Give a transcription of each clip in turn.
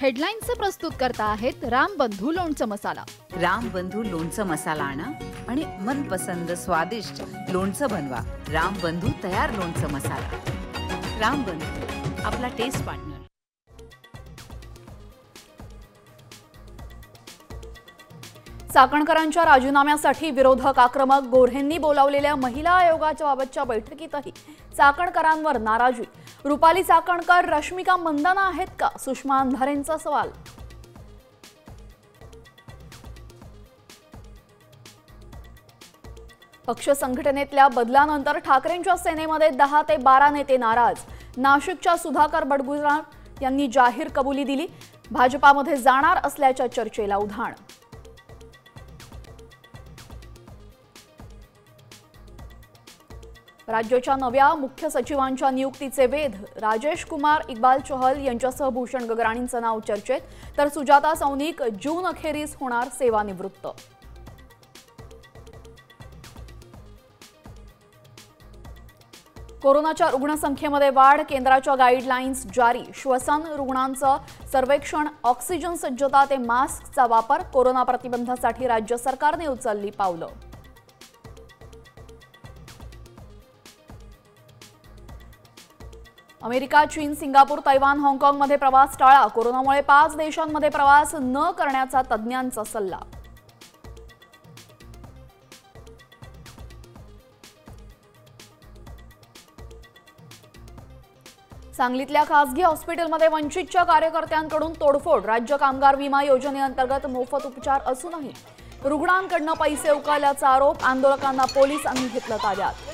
हेडलाईन्सचे प्रस्तुत करता आहेत रामबंधू लोणचं मसाला। रामबंधू लोणचं मसाला आणा आणि मनपसंद स्वादिष्ट लोणचं बनवा। रामबंधू तयार लोणचं मसाला। रामबंधू आपला टेस्ट पार्टनर। चाकणकरांच्या राजीनाम्यासाठी विरोधक आक्रमक। गोऱ्हेंनी बोलावलेल्या महिला आयोगाच्या बाबतच्या बैठकीतही चाकणकरांवर नाराजी। रुपाली चाकणकर रश्मिका मंदाना आहेत का, सुषमा अंधारेंचा सवाल। पक्ष संघटनेतल्या बदलानंतर ठाकरेंच्या सेनेमध्ये 10 ते 12 नेते नाराज। नाशिकच्या सुधाकर बडगुजर यांनी जाहीर कबुली दिली। भाजपामध्ये जाणार असल्याच्या चर्चेला उधाण। राज्याच्या नव्या मुख्य सचिवांच्या नियुक्तीचे वेध। राजेश कुमार इक्बाल चहल यांच्यासह भूषण गगराणींचं नाव चर्चेत, तर सुजाता सौनिक जून अखेरीस होणार सेवानिवृत्त। कोरोनाच्या रुग्णसंख्येमध्ये वाढ। केंद्राच्या गाईडलाईन्स जारी। श्वसन रुग्णांचं सर्वेक्षण। ऑक्सिजन सज्जता ते मास्कचा वापर। कोरोना प्रतिबंधासाठी राज्य सरकारने उचलली पावलं। अमेरिका, चीन, सिंगापूर, तैवान, हाँगकाँगमध्ये प्रवास टाळा। कोरोनामुळे 5 देशांमध्ये प्रवास न करण्याचा तज्ज्ञांचा सल्ला। सांगलीतल्या खासगी हॉस्पिटलमध्ये वंचितच्या कार्यकर्त्यांकडून तोडफोड। राज्य कामगार विमा योजनेअंतर्गत मोफत उपचार असूनही रुग्णांकडून पैसे उकळल्याचा आरोप। आंदोलकांना पोलिसांनी घेतलं ताब्यात।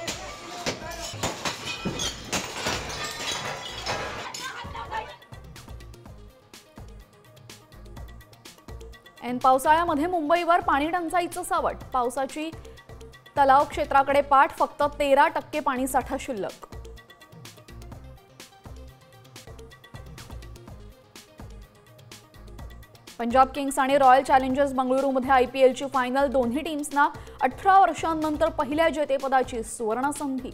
ऐन पावसाळ्यामध्ये मुंबईवर पाणी टंचाईचं सावट। पावसाची तलाव क्षेत्राकडे पाठ। फक्त 13% पाणीसाठा शिल्लक। पंजाब किंग्स आणि रॉयल चॅलेंजर्स बंगळुरूमध्ये IPLची फायनल। दोन्ही टीम्सना 18 वर्षांनंतर पहिल्या जेतेपदाची सुवर्ण संधी।